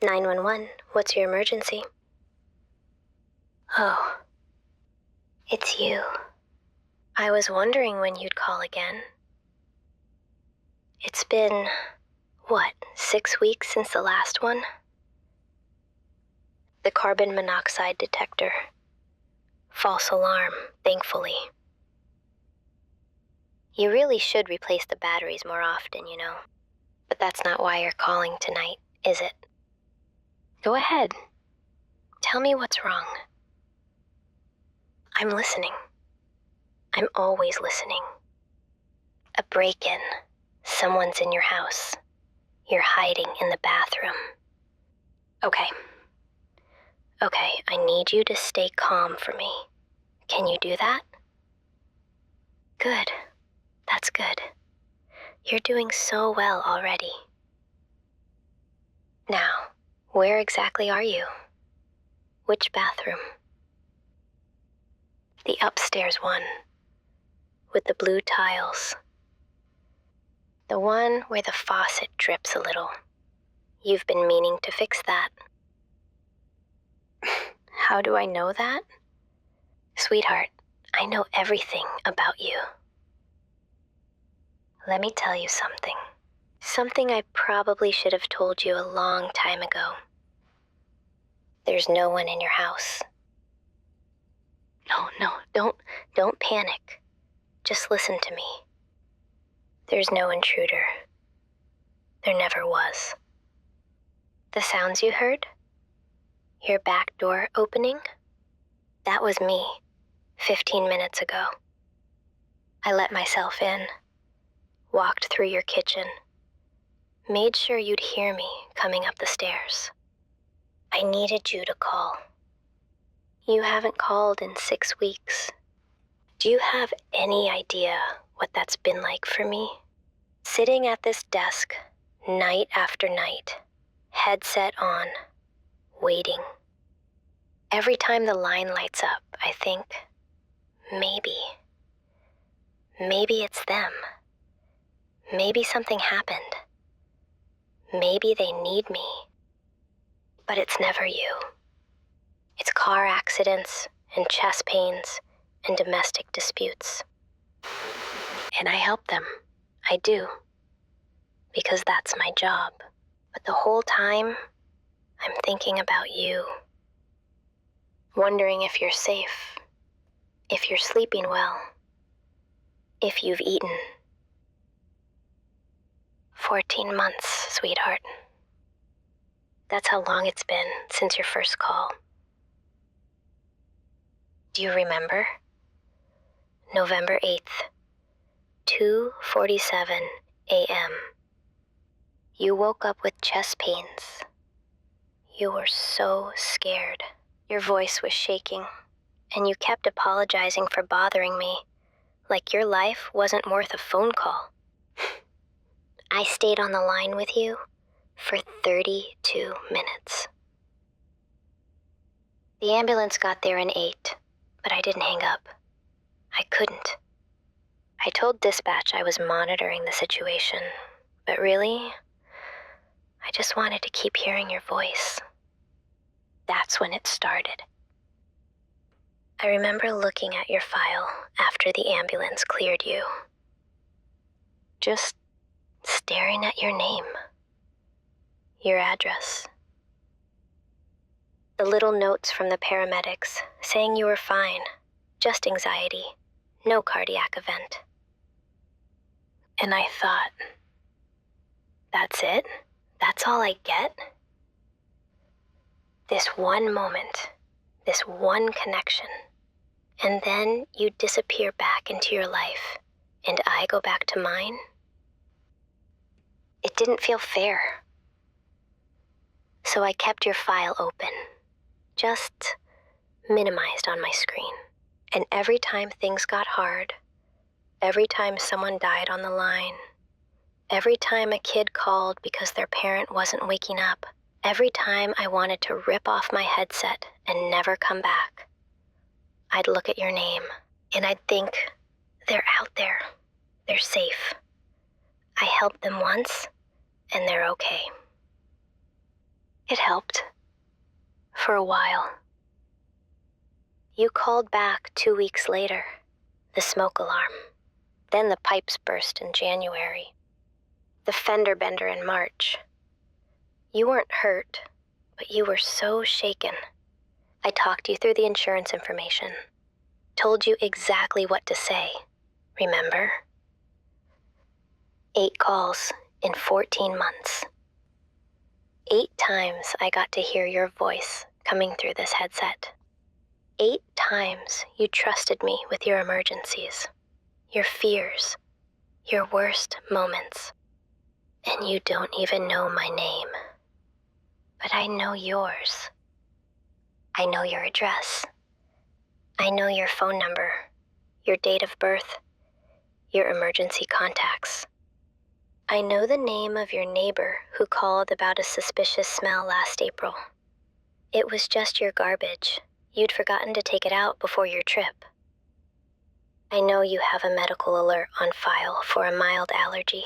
911, what's your emergency? Oh, it's you. I was wondering when you'd call again. It's been, 6 weeks since the last one? The carbon monoxide detector. False alarm, thankfully. You really should replace the batteries more often, you know. But that's not why you're calling tonight, is it? Go ahead. Tell me what's wrong. I'm listening. I'm always listening. A break-in. Someone's in your house. You're hiding in the bathroom. Okay, I need you to stay calm for me. Can you do that? Good. That's good. You're doing so well already. Now, where exactly are you? Which bathroom? The upstairs one, with the blue tiles. The one where the faucet drips a little. You've been meaning to fix that. How do I know that? Sweetheart, I know everything about you. Let me tell you something. Something I probably should have told you a long time ago. There's no one in your house. No, don't panic. Just listen to me. There's no intruder. There never was. The sounds you heard? Your back door opening? That was me, 15 minutes ago. I let myself in, walked through your kitchen, made sure you'd hear me coming up the stairs. I needed you to call. You haven't called in 6 weeks. Do you have any idea what that's been like for me? Sitting at this desk, night after night, headset on, waiting. Every time the line lights up, I think, maybe it's them. Maybe something happened. Maybe they need me. But it's never you. It's car accidents and chest pains and domestic disputes. And I help them. I do. Because that's my job. But the whole time, I'm thinking about you. Wondering if you're safe. If you're sleeping well. If you've eaten. 14 months, sweetheart. That's how long it's been since your first call. Do you remember? November 8th, 2:47 a.m. You woke up with chest pains. You were so scared. Your voice was shaking, and you kept apologizing for bothering me, like your life wasn't worth a phone call. I stayed on the line with you for 32 minutes. The ambulance got there in 8, but I didn't hang up. I couldn't. I told dispatch I was monitoring the situation, but really, I just wanted to keep hearing your voice. That's when it started. I remember looking at your file after the ambulance cleared you. Just staring at your name. Your address. The little notes from the paramedics saying you were fine, just anxiety, no cardiac event. And I thought, that's it? That's all I get? This one moment, this one connection, and then you disappear back into your life, and I go back to mine? It didn't feel fair. So I kept your file open, just minimized on my screen. And every time things got hard, every time someone died on the line, every time a kid called because their parent wasn't waking up, every time I wanted to rip off my headset and never come back, I'd look at your name and I'd think, they're out there, they're safe. I helped them once and they're okay. It helped. For a while. You called back 2 weeks later. The smoke alarm. Then the pipes burst in January. The fender bender in March. You weren't hurt, but you were so shaken. I talked you through the insurance information. Told you exactly what to say. Remember? 8 calls in 14 months. 8 times I got to hear your voice coming through this headset. 8 times you trusted me with your emergencies, your fears, your worst moments. And you don't even know my name. But I know yours. I know your address. I know your phone number, your date of birth, your emergency contacts. I know the name of your neighbor who called about a suspicious smell last April. It was just your garbage. You'd forgotten to take it out before your trip. I know you have a medical alert on file for a mild allergy.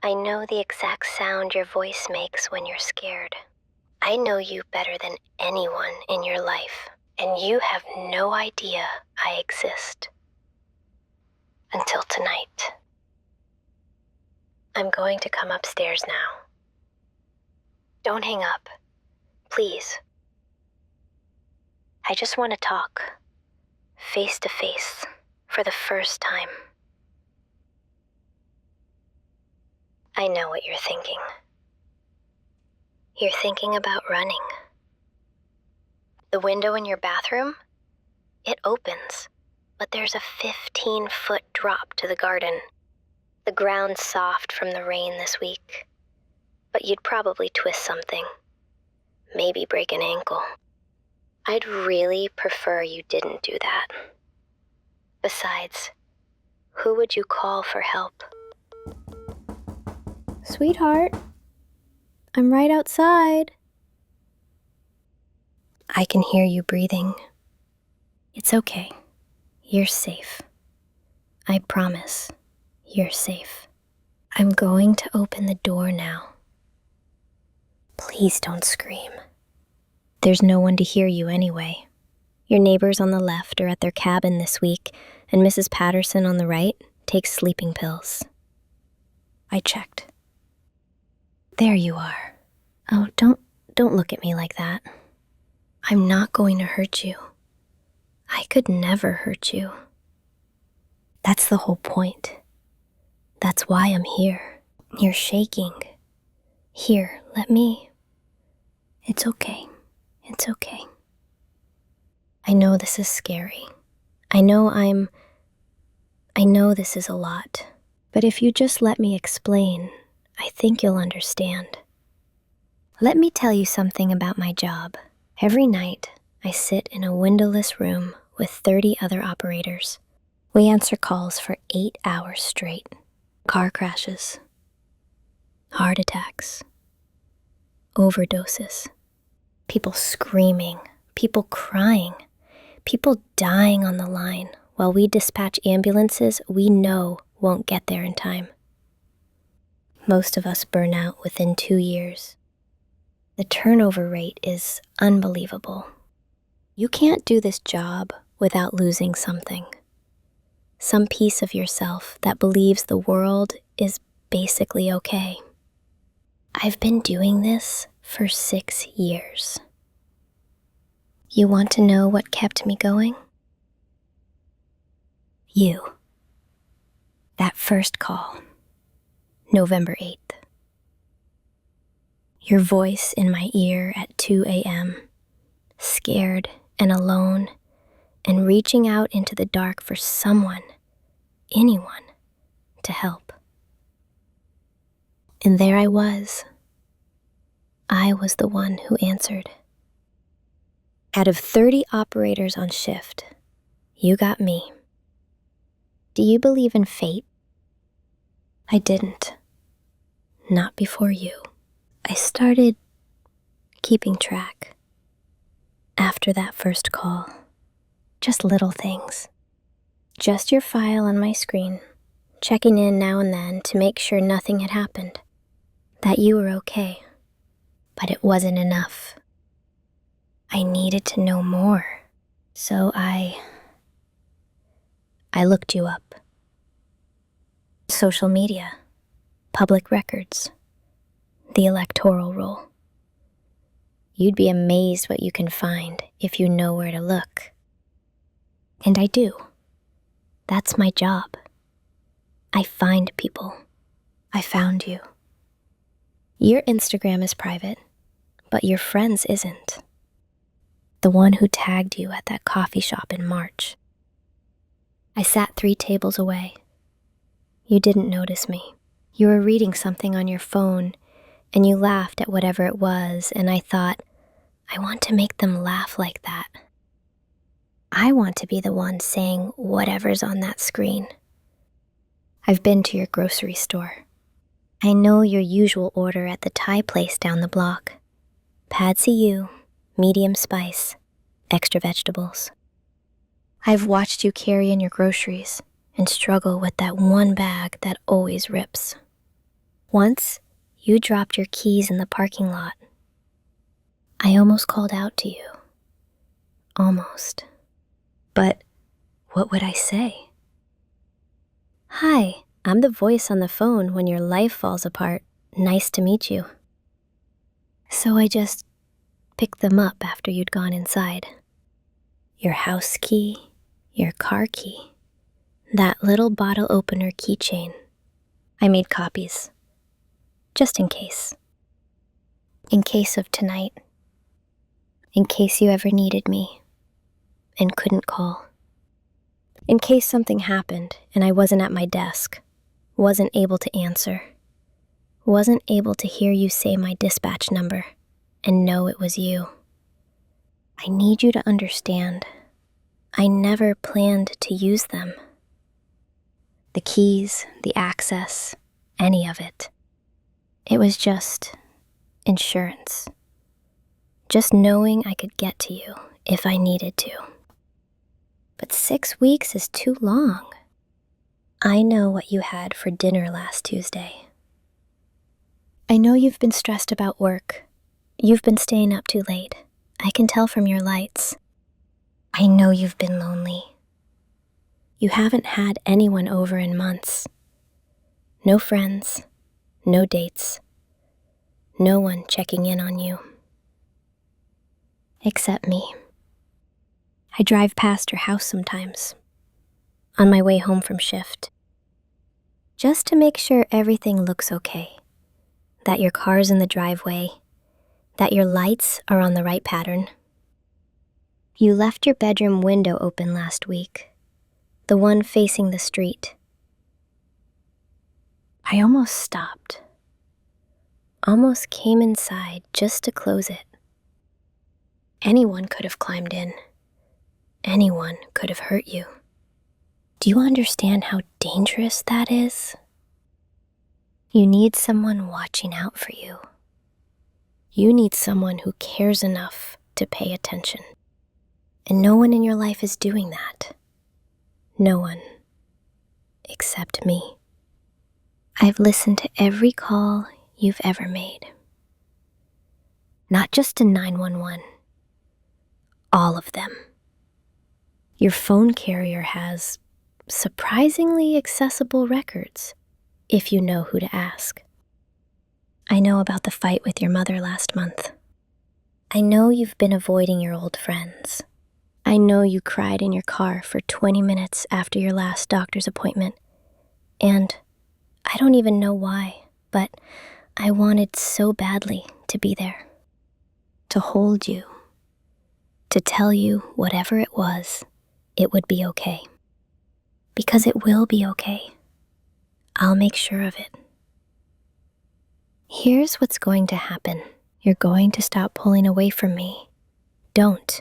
I know the exact sound your voice makes when you're scared. I know you better than anyone in your life, and you have no idea I exist. Until tonight. I'm going to come upstairs now. Don't hang up, please. I just want to talk, face to face, for the first time. I know what you're thinking. You're thinking about running. The window in your bathroom? It opens, but there's a 15-foot drop to the garden. The ground's soft from the rain this week, but you'd probably twist something. Maybe break an ankle. I'd really prefer you didn't do that. Besides, who would you call for help? Sweetheart, I'm right outside. I can hear you breathing. It's okay. You're safe. I promise, you're safe. I'm going to open the door now. Please don't scream. There's no one to hear you anyway. Your neighbors on the left are at their cabin this week, and Mrs. Patterson on the right takes sleeping pills. I checked. There you are. Oh, don't look at me like that. I'm not going to hurt you. I could never hurt you. That's the whole point. That's why I'm here. You're shaking. Here, let me. It's okay. It's okay. I know this is scary. I know this is a lot. But if you just let me explain, I think you'll understand. Let me tell you something about my job. Every night, I sit in a windowless room with 30 other operators. We answer calls for 8 hours straight. Car crashes, heart attacks, overdoses, people screaming, people crying, people dying on the line while we dispatch ambulances we know won't get there in time. Most of us burn out within 2 years. The turnover rate is unbelievable. You can't do this job without losing something. Some piece of yourself that believes the world is basically okay. I've been doing this for 6 years. You want to know what kept me going? You. That first call, November 8th. Your voice in my ear at 2 a.m., scared and alone, and reaching out into the dark for someone, anyone, to help. And there I was. I was the one who answered. Out of 30 operators on shift, you got me. Do you believe in fate? I didn't. Not before you. I started keeping track. After that first call, just little things. Just your file on my screen, checking in now and then to make sure nothing had happened, that you were okay. But it wasn't enough. I needed to know more. So I looked you up. Social media, public records, the electoral roll. You'd be amazed what you can find if you know where to look. And I do. That's my job. I find people. I found you. Your Instagram is private, but your friend's isn't. The one who tagged you at that coffee shop in March. I sat 3 tables away. You didn't notice me. You were reading something on your phone, and you laughed at whatever it was, and I thought, I want to make them laugh like that. I want to be the one saying whatever's on that screen. I've been to your grocery store. I know your usual order at the Thai place down the block. Pad see ew, medium spice, extra vegetables. I've watched you carry in your groceries and struggle with that one bag that always rips. Once, you dropped your keys in the parking lot. I almost called out to you. Almost. But what would I say? Hi, I'm the voice on the phone when your life falls apart. Nice to meet you. So I just picked them up after you'd gone inside. Your house key, your car key, that little bottle opener keychain. I made copies. Just in case. In case of tonight. In case you ever needed me and couldn't call. In case something happened and I wasn't at my desk, wasn't able to answer, wasn't able to hear you say my dispatch number and know it was you. I need you to understand, I never planned to use them. The keys, the access, any of it. It was just insurance. Just knowing I could get to you if I needed to. But 6 weeks is too long. I know what you had for dinner last Tuesday. I know you've been stressed about work. You've been staying up too late. I can tell from your lights. I know you've been lonely. You haven't had anyone over in months. No friends, no dates, no one checking in on you. Except me. I drive past your house sometimes, on my way home from shift, just to make sure everything looks okay, that your car's in the driveway, that your lights are on the right pattern. You left your bedroom window open last week, the one facing the street. I almost stopped, almost came inside just to close it. Anyone could have climbed in. Anyone could have hurt you. Do you understand how dangerous that is? You need someone watching out for you. You need someone who cares enough to pay attention. And no one in your life is doing that. No one. Except me. I've listened to every call you've ever made. Not just to 911. All of them. Your phone carrier has surprisingly accessible records, if you know who to ask. I know about the fight with your mother last month. I know you've been avoiding your old friends. I know you cried in your car for 20 minutes after your last doctor's appointment. And I don't even know why, but I wanted so badly to be there. To hold you. To tell you whatever it was, it would be okay. Because it will be okay. I'll make sure of it. Here's what's going to happen. You're going to stop pulling away from me. Don't.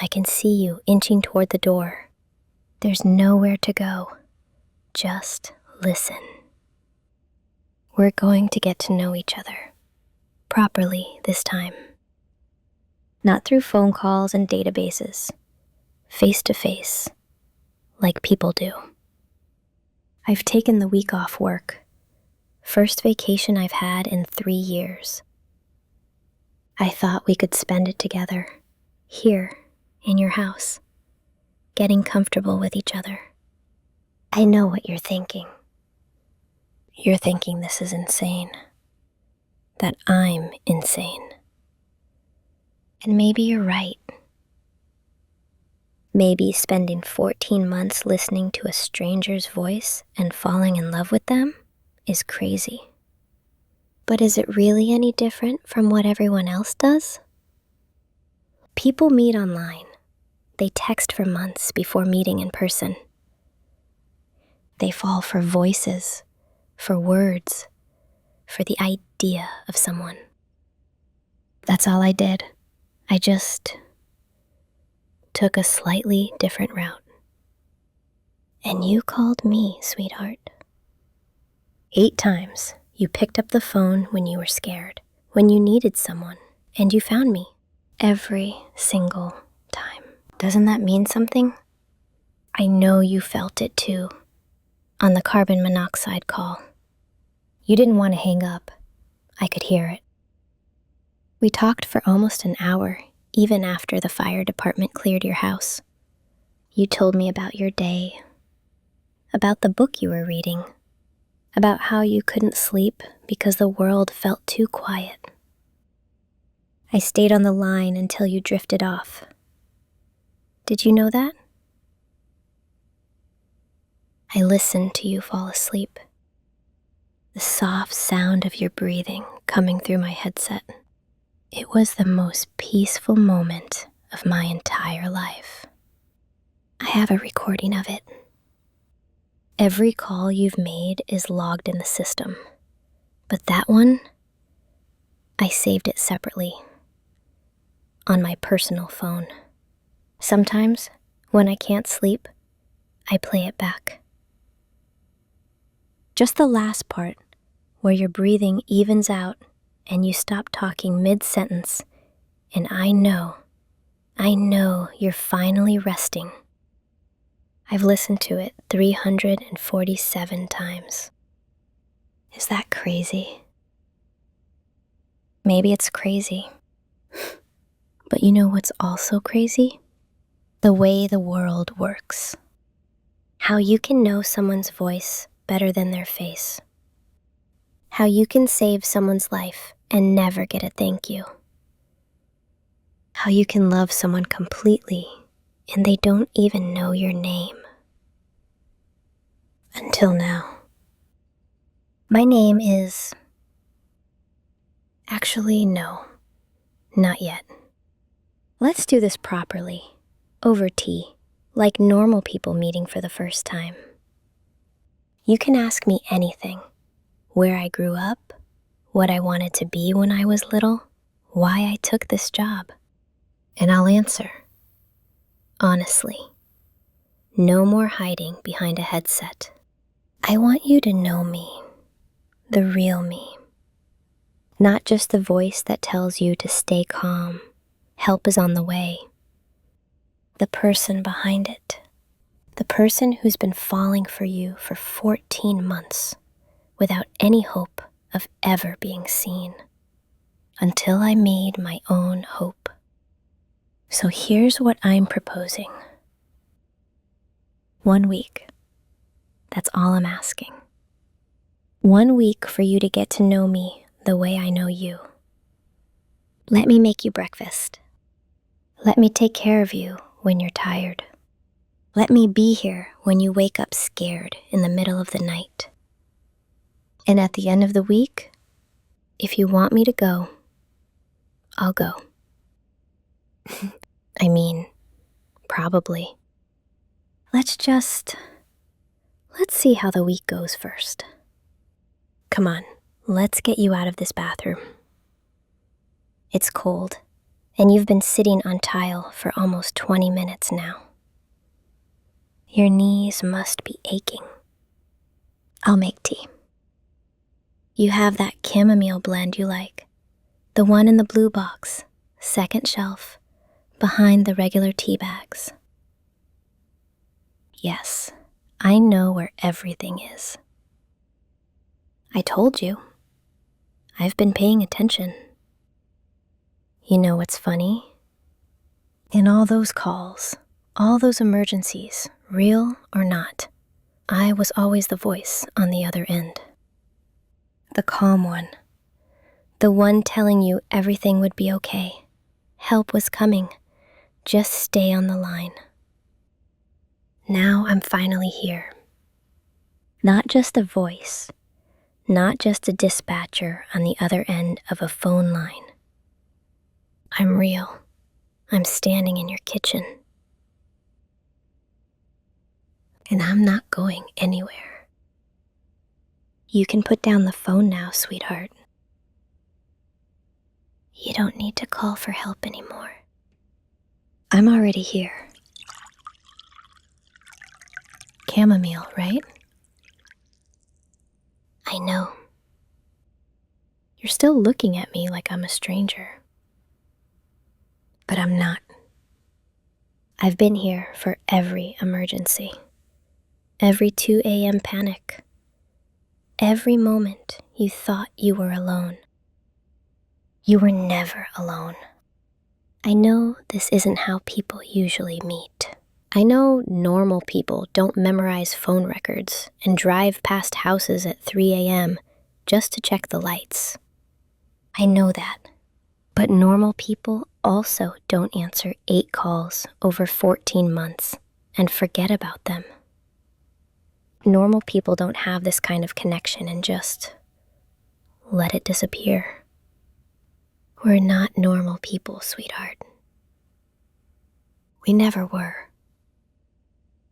I can see you inching toward the door. There's nowhere to go. Just listen. We're going to get to know each other. Properly this time. Not through phone calls and databases. Face to face. Like people do. I've taken the week off work. First vacation I've had in 3 years. I thought we could spend it together, here, in your house, getting comfortable with each other. I know what you're thinking. You're thinking this is insane, that I'm insane. And maybe you're right. Maybe spending 14 months listening to a stranger's voice and falling in love with them is crazy. But is it really any different from what everyone else does? People meet online. They text for months before meeting in person. They fall for voices, for words, for the idea of someone. That's all I did. I just took a slightly different route. And you called me, sweetheart. 8 times you picked up the phone when you were scared, when you needed someone, and you found me. Every single time. Doesn't that mean something? I know you felt it too, on the carbon monoxide call. You didn't want to hang up. I could hear it. We talked for almost an hour, even after the fire department cleared your house. You told me about your day, about the book you were reading, about how you couldn't sleep because the world felt too quiet. I stayed on the line until you drifted off. Did you know that? I listened to you fall asleep. The soft sound of your breathing coming through my headset. It was the most peaceful moment of my entire life. I have a recording of it. Every call you've made is logged in the system, but that one, I saved it separately, on my personal phone. Sometimes, when I can't sleep, I play it back. Just the last part, where your breathing evens out and you stop talking mid-sentence, and I know you're finally resting. I've listened to it 347 times. Is that crazy? Maybe it's crazy. But you know what's also crazy? The way the world works. How you can know someone's voice better than their face. How you can save someone's life and never get a thank you. How you can love someone completely and they don't even know your name. Until now. My name is... Actually, no. Not yet. Let's do this properly, over tea, like normal people meeting for the first time. You can ask me anything. Where I grew up, what I wanted to be when I was little, why I took this job. And I'll answer. Honestly. No more hiding behind a headset. I want you to know me, the real me. Not just the voice that tells you to stay calm. Help is on the way. The person behind it. The person who's been falling for you for 14 months without any hope of ever being seen. Until I made my own hope. So here's what I'm proposing. 1 week. That's all I'm asking. 1 week for you to get to know me the way I know you. Let me make you breakfast. Let me take care of you when you're tired. Let me be here when you wake up scared in the middle of the night. And at the end of the week, if you want me to go, I'll go. I mean, probably. Let's see how the week goes first. Come on, let's get you out of this bathroom. It's cold, and you've been sitting on tile for almost 20 minutes now. Your knees must be aching. I'll make tea. You have that chamomile blend you like, the one in the blue box, second shelf, behind the regular tea bags. Yes, I know where everything is. I told you. I've been paying attention. You know what's funny? In all those calls, all those emergencies, real or not, I was always the voice on the other end. The calm one. The one telling you everything would be okay. Help was coming. Just stay on the line. Now I'm finally here. Not just a voice, not just a dispatcher on the other end of a phone line. I'm real. I'm standing in your kitchen. And I'm not going anywhere. You can put down the phone now, sweetheart. You don't need to call for help anymore. I'm already here. Chamomile, right? I know. You're still looking at me like I'm a stranger. But I'm not. I've been here for every emergency. Every 2 a.m. panic. Every moment you thought you were alone. You were never alone. I know this isn't how people usually meet. I know normal people don't memorize phone records and drive past houses at 3 a.m. just to check the lights. I know that. But normal people also don't answer 8 calls over 14 months and forget about them. Normal people don't have this kind of connection and just let it disappear. We're not normal people, sweetheart. We never were.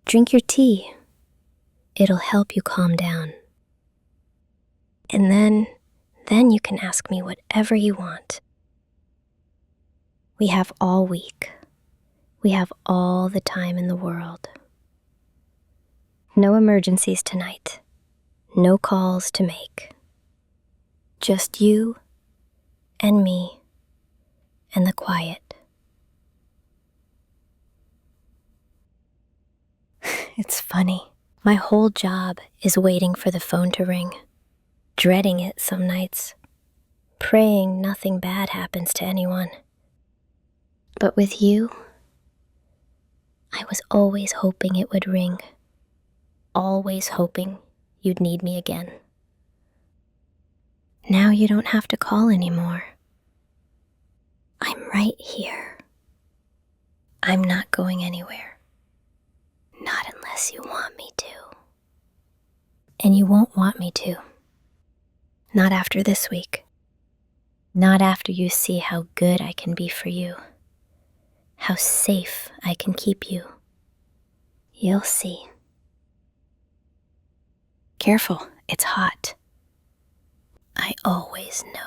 Drink your tea. It'll help you calm down. And then you can ask me whatever you want. We have all week. We have all the time in the world. No emergencies tonight. No calls to make. Just you and me and the quiet. It's funny. My whole job is waiting for the phone to ring, dreading it some nights, praying nothing bad happens to anyone. But with you, I was always hoping it would ring, always hoping you'd need me again. Now you don't have to call anymore. I'm right here. I'm not going anywhere. Not unless you want me to. And you won't want me to. Not after this week. Not after you see how good I can be for you. How safe I can keep you. You'll see. Careful, it's hot. I always know.